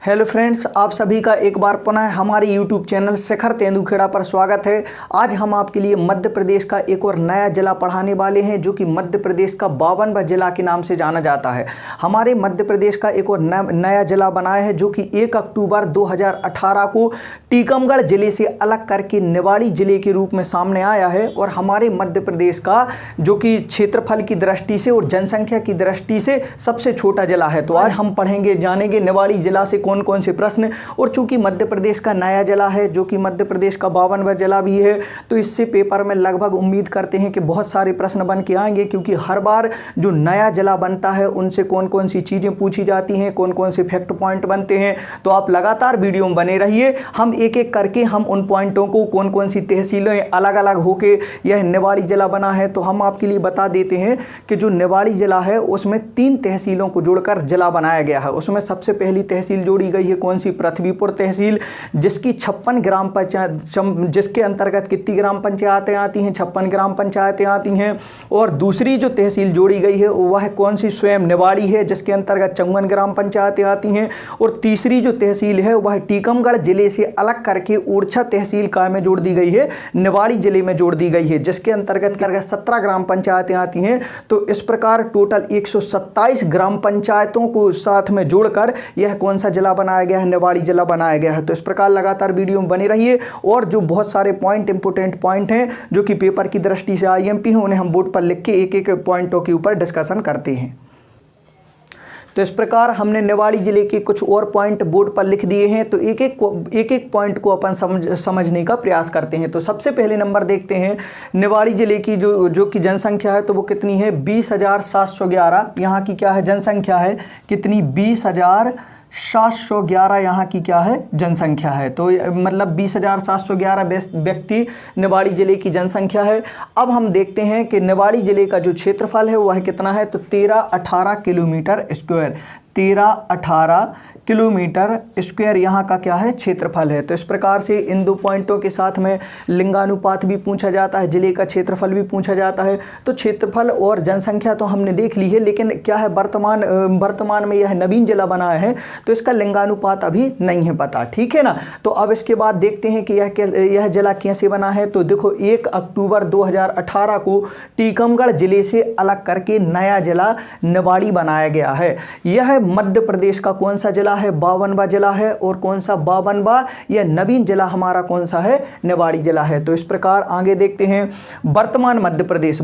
Hello friends, आप सभी का एक बार पुनः हमारे यूट्यूब चैनल शिखर तेंदुखेड़ा पर स्वागत है। आज हम आपके लिए मध्य प्रदेश का एक और नया जिला पढ़ाने वाले हैं जो कि मध्य प्रदेश का 52वां जिला के नाम से जाना जाता है। हमारे मध्य प्रदेश का एक और नया जिला बनाया है जो कि 1 अक्टूबर 2018 को टीकमगढ़ जिले से अलग करके निवाड़ी जिले के रूप में सामने आया है। और हमारे मध्य प्रदेश का जो कि क्षेत्रफल की दृष्टि से और जनसंख्या की दृष्टि से सबसे छोटा जिला है। तो आज हम पढ़ेंगे जानेंगे निवाड़ी जिला से कौन कौन से प्रश्न। और चूंकि मध्य प्रदेश का नया जिला है जो कि मध्य प्रदेश का 52वां जिला भी है, तो इससे पेपर में लगभग उम्मीद करते हैं कि बहुत सारे प्रश्न बन के आएंगे, क्योंकि हर बार जो नया जिला बनता है उनसे कौन कौन सी चीज़ें पूछी जाती हैं, कौन कौन से फैक्ट पॉइंट बनते हैं। तो आप लगातार वीडियो में बने रहिए। हम एक एक करके हम उन पॉइंटों को, कौन कौन सी तहसीलें अलग अलग होके यह निवाड़ी जिला बना है, तो हम आपके लिए बता देते हैं कि जो निवाड़ी जिला है उसमें 3 तहसीलों को जोड़कर जिला बनाया गया है। उसमें सबसे पहली तहसील जोड़ी गई है कौन सी? पृथ्वीपुर तहसील, जिसकी 56 ग्राम पंचायत, जिसके अंतर्गत कितनी ग्राम पंचायतें आती हैं? 56 ग्राम पंचायतें आती हैं। और दूसरी जो तहसील जोड़ी गई है वह कौन सी? स्वयं निवाड़ी है, जिसके अंतर्गत 54 ग्राम पंचायतें आती हैं। और तीसरी जो तहसील है वह टीकमगढ़ जिले से अलग करके ओरछा तहसील का में जोड़ दी गई है, निवाड़ी जिले में जोड़ दी गई है, जिसके अंतर्गत 17 ग्राम पंचायतें आती हैं। तो इस प्रकार टोटल 127 ग्राम पंचायतों को साथ में जोड़कर यह कौन सा जिला बनाया गया है? निवाड़ी जिला बनाया गया है। तो इस प्रकार लगातार वीडियो में बने रहिए। और जो बहुत सारे पॉइंट, इंपोर्टेंट पॉइंट हैं जो कि पेपर की दृष्टि से आईएमपी हैं, उन्हें हम बोर्ड पर लिख के एक एक पॉइंटों के ऊपर डिस्कशन करते हैं। तो इस प्रकार हमने निवाड़ी जिले के कुछ और पॉइंट बोर्ड पर लिख दिए हैं, तो एक एक पॉइंट को अपन समझने का प्रयास करते हैं। तो सबसे पहले नंबर देखते हैं, निवाड़ी जिले की जो कि जनसंख्या है तो वो कितनी है? 20,711। यहाँ की क्या है? जनसंख्या है कितनी? 20,711 यहाँ की क्या है? जनसंख्या है। तो मतलब 20,711 व्यक्ति निवाड़ी जिले की जनसंख्या है। अब हम देखते हैं कि निवाड़ी जिले का जो क्षेत्रफल है वह कितना है? तो 1318 किलोमीटर स्क्वायर, 1318 किलोमीटर स्क्वायर यहाँ का क्या है? क्षेत्रफल है। तो इस प्रकार से इन 2 पॉइंटों के साथ में लिंगानुपात भी पूछा जाता है, जिले का क्षेत्रफल भी पूछा जाता है। तो क्षेत्रफल और जनसंख्या तो हमने देख ली है, लेकिन क्या है, वर्तमान में यह नवीन जिला बना है तो इसका लिंगानुपात अभी नहीं है पता, ठीक है ना। तो अब इसके बाद देखते हैं कि यह जिला कैसे बना है। तो देखो, 1 अक्टूबर 2018 को टीकमगढ़ जिले से अलग करके नया जिला निवाड़ी बनाया गया है। यह मध्य प्रदेश का कौन सा जिला है? 52वां जिला है। और कौन सा 52वां? यह नवीन जिला हमारा कौन सा है? निवाड़ी जिला है। तो इस प्रकार आगे देखते हैं, वर्तमान मध्य प्रदेश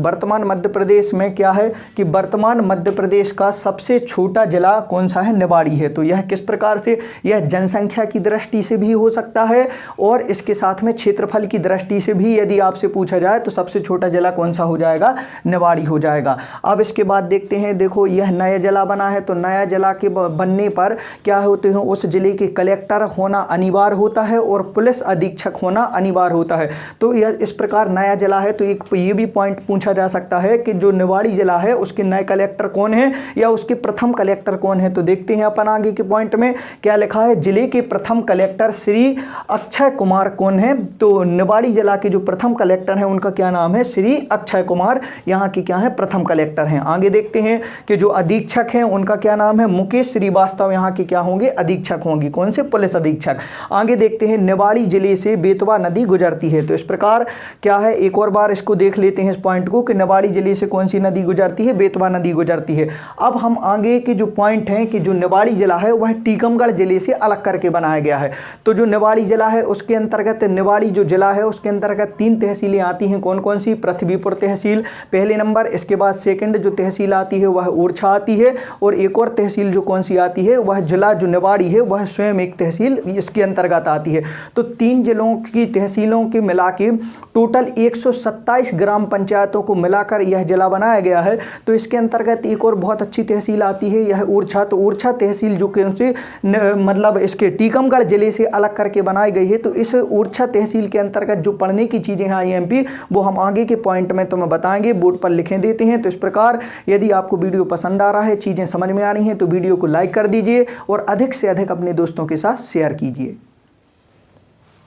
में क्या है कि वर्तमान मध्य प्रदेश का सबसे छोटा जिला कौन सा है? निवाड़ी है। तो यह किस प्रकार से? यह जनसंख्या की दृष्टि से भी हो सकता है और इसके साथ में क्षेत्रफल की दृष्टि से भी यदि आपसे पूछा जाए तो सबसे छोटा जिला कौन सा हो जाएगा? निवाड़ी हो जाएगा। अब इसके बाद देखते हैं, देखो यह नया जिला बना है, तो नया जिला के बनने पर क्या होते हैं? उस जिले के कलेक्टर होना अनिवार्य होता है और पुलिस अधीक्षक होना अनिवार्य होता है। तो यह इस प्रकार नया जिला है। तो एक ये भी पॉइंट पूछा जा सकता है कि जो निवाड़ी जिला है उसके नए कलेक्टर कौन है या उसके प्रथम कलेक्टर कौन है। तो देखते हैं अपन आगे के पॉइंट में क्या लिखा है। जिले के प्रथम कलेक्टर श्री अक्षय कुमार कौन है? तो निवाड़ी जिला के जो प्रथम कलेक्टर हैं उनका क्या नाम है? श्री अक्षय कुमार यहाँ की क्या है? प्रथम कलेक्टर हैं। आगे देखते हैं कि जो अधीक्षक हैं उनका क्या नाम है? मुकेश श्रीवास्तव यहाँ की क्या होंगे? अधीक्षक होंगी। कौन से? पुलिस अधीक्षक। आगे देखते हैं, निवाड़ी जिले से बेतवा नदी गुजरती है। तो इस प्रकार क्या है, एक और बार इसको देख लेते हैं इस पॉइंट को कि निवाड़ी जिले से कौन सी नदी गुजरती है? बेतवा नदी गुजरती है। अब हम आगे के जो पॉइंट हैं कि जो निवाड़ी जिला है वह टीकमगढ़ जिले से अलग करके बनाया गया है। तो जो निवाड़ी जिला है उसके अंतर्गत, निवाड़ी जो जिला है उसके अंतर्गत 3 तहसीलें आती हैं। कौन कौन सी? पृथ्वीपुर तहसील पहले नंबर, इसके बाद सेकंड जो तहसील आती है वह ओरछा आती है, और एक और तहसील जो कौन सी आती है वह जिला जो निवाड़ी है वह स्वयं एक तहसील इसके अंतर्गत आती है। तो 3 जिलों की तहसीलों के मिला के टोटल 127 ग्राम पंचायतों को मिलाकर यह जिला बनाया गया है। तो इसके अंतर्गत एक और बहुत अच्छी तहसील आती है, यह ओरछा। तो ओरछा तहसील जो कौन सी मतलब इसके टीकमगढ़ जिले से अलग करके बनाई गई है। तो इस ओरछा तहसील के अंतर्गत जो पढ़ने की चीज़ें हैं आईएमपी, वो हम आगे के पॉइंट में तुम्हें बताएंगे, बोर्ड पर लिखे देते हैं। तो इस प्रकार यदि आपको वीडियो पसंद आ रहा है, चीज़ें समझ में आ रही हैं, तो वीडियो को लाइक कर दीजिए और अधिक से अधिक अपने दोस्तों के साथ शेयर कीजिए।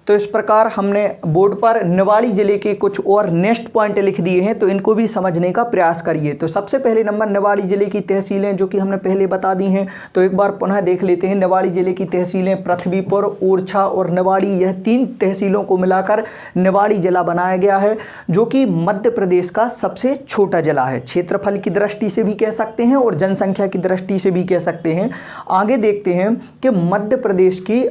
तो इस प्रकार हमने बोर्ड पर निवाड़ी जिले के कुछ और नेक्स्ट पॉइंट लिख दिए हैं, तो इनको भी समझने का प्रयास करिए। तो सबसे पहले नंबर निवाड़ी जिले की तहसीलें जो कि हमने पहले बता दी हैं, तो एक बार पुनः देख लेते हैं। निवाड़ी जिले की तहसीलें पृथ्वीपुर, ओरछा और निवाड़ी, यह 3 तहसीलों को मिलाकर निवाड़ी जिला बनाया गया है, जो कि मध्य प्रदेश का सबसे छोटा जिला है। क्षेत्रफल की दृष्टि से भी कह सकते हैं और जनसंख्या की दृष्टि से भी कह सकते हैं। आगे देखते हैं कि मध्य प्रदेश की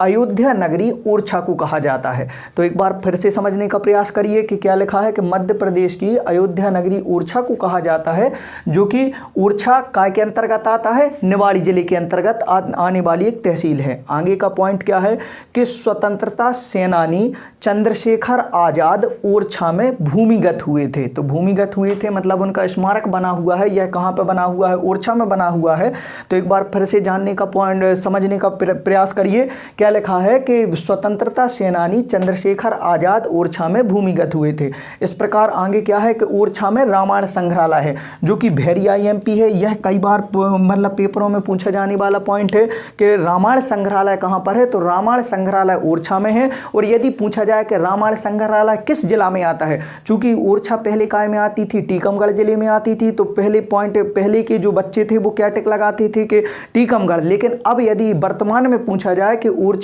अयोध्या नगरी ओरछा को कहा जाता है। तो एक बार फिर से समझने का प्रयास करिए कि क्या लिखा है कि मध्य प्रदेश की अयोध्या नगरी ओरछा को कहा जाता है, जो कि ओरछा काय के अंतर्गत आता है, निवाड़ी जिले के अंतर्गत आने वाली एक तहसील है। आगे का पॉइंट क्या है कि स्वतंत्रता सेनानी चंद्रशेखर आजाद ओरछा में भूमिगत हुए थे। तो भूमिगत हुए थे मतलब उनका स्मारक बना हुआ है। यह कहाँ पर बना हुआ है? ओरछा में बना हुआ है। तो एक बार फिर से जानने का पॉइंट समझने का प्रयास करिए। क्या लिखा है कि स्वतंत्रता सेनानी चंद्रशेखर आजाद ओरछा में भूमिगत हुए थे। इस प्रकार आगे क्या है कि ओरछा में रामायण संग्रहालय है, जो कि भेरी IMP है। यह कई बार मतलब पेपरों में पूछा जाने वाला पॉइंट है कि रामायण संग्रहालय कहाँ पर है, तो रामायण संग्रहालय ओरछा में है। और यदि पूछा जाए कि रामायण संग्रहालय किस जिला में आता है, चूंकि ओरछा पहले काय में आती थी, टीकमगढ़ जिले में आती थी, तो पहले के जो बच्चे थे वो क्या टिक लगाते थे कि टीकमगढ़। लेकिन अब यदि वर्तमान में पूछा जाए कि ओरछा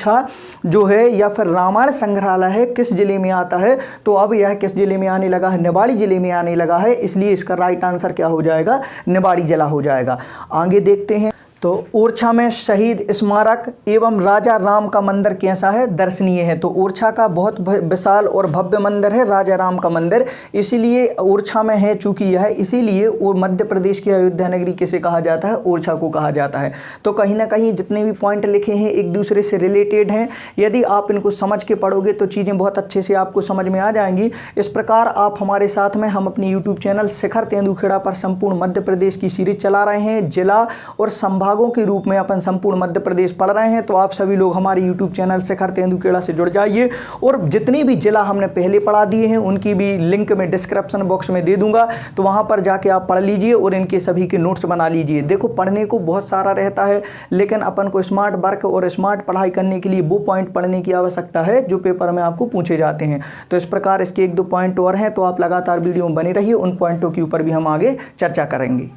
जो है या फिर रामायण संग्रहालय है किस जिले में आता है, तो अब यह किस जिले में आने लगा है? निवाड़ी जिले में आने लगा है। इसलिए इसका राइट आंसर क्या हो जाएगा? निवाड़ी जिला हो जाएगा। आगे देखते हैं। तो ओरछा में शहीद स्मारक एवं राजा राम का मंदिर कैसा है? दर्शनीय है। तो ओरछा का बहुत विशाल और भव्य मंदिर है राजा राम का मंदिर, इसीलिए ओरछा में है। चूंकि यह इसीलिए और मध्य प्रदेश की अयोध्या नगरी किसे कहा जाता है? ओरछा को कहा जाता है। तो कहीं ना कहीं जितने भी पॉइंट लिखे हैं एक दूसरे से रिलेटेड हैं। यदि आप इनको समझ के पढ़ोगे तो चीज़ें बहुत अच्छे से आपको समझ में आ जाएंगी। इस प्रकार आप हमारे साथ में, हम अपनी यूट्यूब चैनल शिखर तेंदुखेड़ा पर संपूर्ण मध्य प्रदेश की सीरीज चला रहे हैं। जिला और संभाग के रूप में अपन संपूर्ण मध्य प्रदेश पढ़ रहे हैं। तो आप सभी लोग हमारे YouTube चैनल शिखर तेंदुखेड़ा से जुड़ जाइए और जितने भी जिला हमने पहले पढ़ा दिए हैं उनकी भी लिंक में डिस्क्रिप्शन बॉक्स में दे दूंगा, तो वहां पर जाके आप पढ़ लीजिए और इनके सभी के नोट्स बना लीजिए। देखो, पढ़ने को बहुत सारा रहता है, लेकिन अपन को स्मार्ट वर्क और स्मार्ट पढ़ाई करने के लिए वो पॉइंट पढ़ने की आवश्यकता है जो पेपर में आपको पूछे जाते हैं। तो इस प्रकार इसके 1-2 पॉइंट और हैं, तो आप लगातार वीडियो में बने रहिए। उन पॉइंटों के ऊपर भी हम आगे चर्चा करेंगे।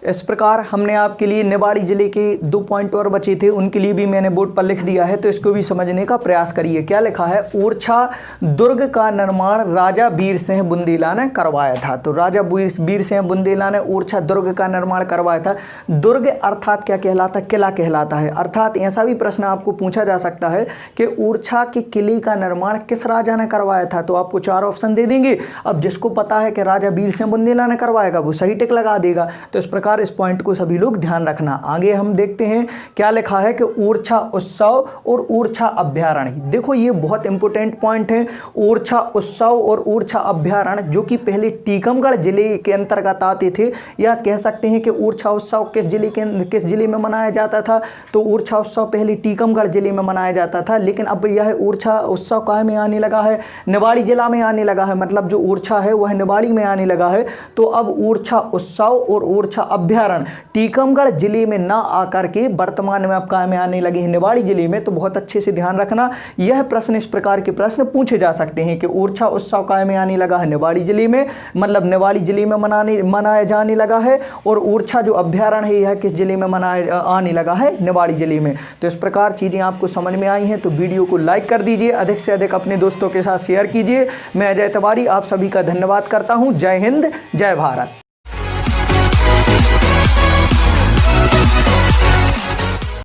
इस प्रकार हमने आपके लिए निवाड़ी जिले के 2 पॉइंट और बचे थे, उनके लिए भी मैंने बोर्ड पर लिख दिया है, तो इसको भी समझने का प्रयास करिए। क्या लिखा है? ओरछा दुर्ग का निर्माण राजा वीर सिंह बुंदेला ने करवाया था। तो राजा वीर सिंह बुंदेला ने ओरछा दुर्ग का निर्माण करवाया था। दुर्ग अर्थात क्या कहलाता? किला कहलाता है। अर्थात ऐसा भी प्रश्न आपको पूछा जा सकता है कि ओरछा के किले का निर्माण किस राजा ने करवाया था, तो आपको 4 ऑप्शन दे देंगे। अब जिसको पता है कि राजा वीर सिंह बुंदेला ने करवाएगा वो सही टिक लगा देगा। तो इस प्रकार इस पॉइंट को सभी लोग ध्यान रखना। आगे हम देखते हैं क्या लिखा है कि ओरछा उत्सव और ओरछा अभ्यारण्य। देखो, ये बहुत इंपॉर्टेंट पॉइंट है। ओरछा उत्सव और ओरछा अभ्यारण्य जो कि पहले टीकमगढ़ जिले के अंतर्गत आते थे, या कह सकते हैं कि ओरछा उत्सव किस जिले में मनाया जाता था, तो ओरछा उत्सव पहले टीकमगढ़ जिले में मनाया जाता था। लेकिन अब यह ओरछा उत्सव कहाँ में आने लगा है? निवाड़ी जिला में आने लगा है। मतलब जो ओरछा है वह निवाड़ी में आने लगा है। तो अब ओरछा उत्सव और ओरछा अभ्यारण्य टीकमगढ़ जिले में ना आकर के वर्तमान में अब कहाँ में आने लगे हैं? निवाड़ी जिले में। तो बहुत अच्छे से ध्यान रखना, यह प्रश्न, इस प्रकार के प्रश्न पूछे जा सकते हैं कि ओरछा उत्सव कहाँ में आने लगा है? निवाड़ी जिले में। मतलब निवाड़ी जिले में मनाया जाने लगा है। और ओरछा जो अभ्यारण्य है यह किस जिले में आने लगा है? निवाड़ी जिले में। तो इस प्रकार चीज़ें आपको समझ में आई हैं तो वीडियो को लाइक कर दीजिए, अधिक से अधिक अपने दोस्तों के साथ शेयर कीजिए। मैं अजय तिवारी आप सभी का धन्यवाद करता हूँ। जय हिंद, जय भारत।